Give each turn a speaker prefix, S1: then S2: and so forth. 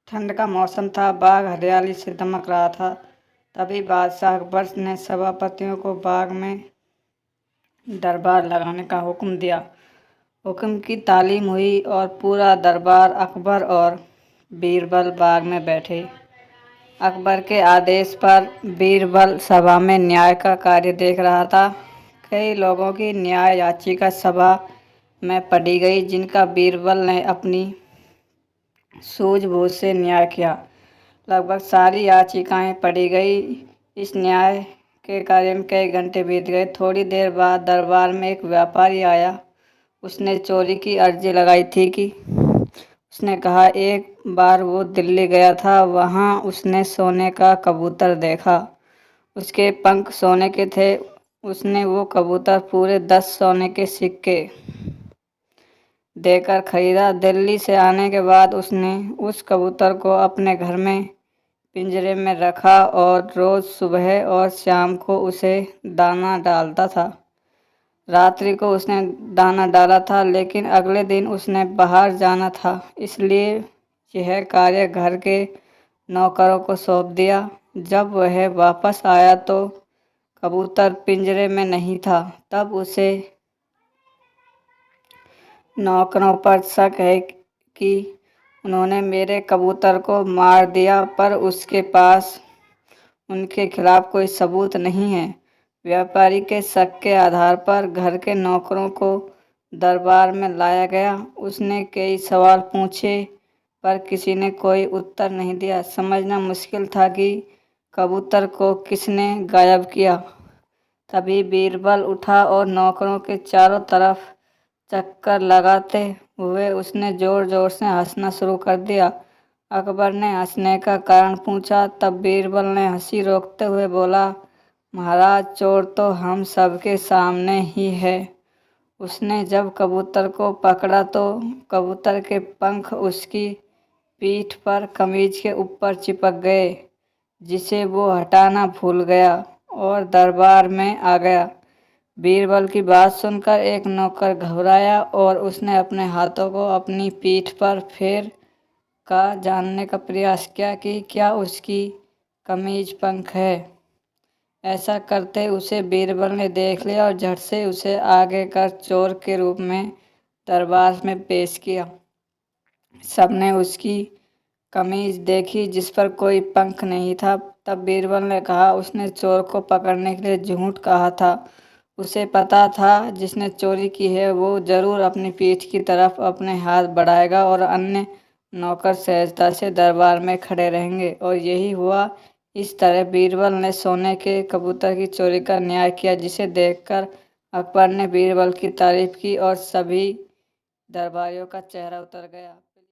S1: ठंड का मौसम था, बाग हरियाली से दमक रहा था। तभी बादशाह अकबर ने सभापतियों को बाग में दरबार लगाने का हुक्म दिया। हुक्म की तालीम हुई और पूरा दरबार अकबर और बीरबल बाग में बैठे। अकबर के आदेश पर बीरबल सभा में न्याय का कार्य देख रहा था। कई लोगों की न्याय याचिका सभा में पढ़ी गई, जिनका बीरबल ने अपनी सूझबूझ से न्याय किया। लगभग सारी याचिकाएं पढ़ी गई। इस न्याय के कार्य में कई घंटे बीत गए। थोड़ी देर बाद दरबार में एक व्यापारी आया। उसने चोरी की अर्जी लगाई थी कि उसने कहा, एक बार वो दिल्ली गया था, वहाँ उसने सोने का कबूतर देखा। उसके पंख सोने के थे। उसने वो कबूतर पूरे 10 सोने के सिक्के देकर खरीदा। दिल्ली से आने के बाद उसने उस कबूतर को अपने घर में पिंजरे में रखा और रोज सुबह और शाम को उसे दाना डालता था। रात्रि को उसने दाना डाला था, लेकिन अगले दिन उसने बाहर जाना था, इसलिए यह कार्य घर के नौकरों को सौंप दिया। जब वह वापस आया तो कबूतर पिंजरे में नहीं था। तब उसे नौकरों पर शक है कि उन्होंने मेरे कबूतर को मार दिया, पर उसके पास उनके खिलाफ कोई सबूत नहीं है। व्यापारी के शक के आधार पर घर के नौकरों को दरबार में लाया गया। उसने कई सवाल पूछे, पर किसी ने कोई उत्तर नहीं दिया। समझना मुश्किल था कि कबूतर को किसने गायब किया। तभी बीरबल उठा और नौकरों के चारों तरफ चक्कर लगाते हुए उसने जोर जोर से हंसना शुरू कर दिया। अकबर ने हंसने का कारण पूछा। तब बीरबल ने हंसी रोकते हुए बोला, महाराज, चोर तो हम सबके सामने ही है। उसने जब कबूतर को पकड़ा तो कबूतर के पंख उसकी पीठ पर कमीज के ऊपर चिपक गए, जिसे वो हटाना भूल गया और दरबार में आ गया। बीरबल की बात सुनकर एक नौकर घबराया और उसने अपने हाथों को अपनी पीठ पर फेर का जानने का प्रयास किया कि क्या उसकी कमीज पंख है। ऐसा करते उसे बीरबल ने देख लिया और झट से उसे आगे कर चोर के रूप में दरबार में पेश किया। सबने उसकी कमीज देखी, जिस पर कोई पंख नहीं था। तब बीरबल ने कहा, उसने चोर को पकड़ने के लिए झूठ कहा था। उसे पता था जिसने चोरी की है वो जरूर अपनी पीठ की तरफ अपने हाथ बढ़ाएगा और अन्य नौकर सहजता से दरबार में खड़े रहेंगे। और यही हुआ। इस तरह बीरबल ने सोने के कबूतर की चोरी का न्याय किया, जिसे देखकर अकबर ने बीरबल की तारीफ की और सभी दरबारियों का चेहरा उतर गया।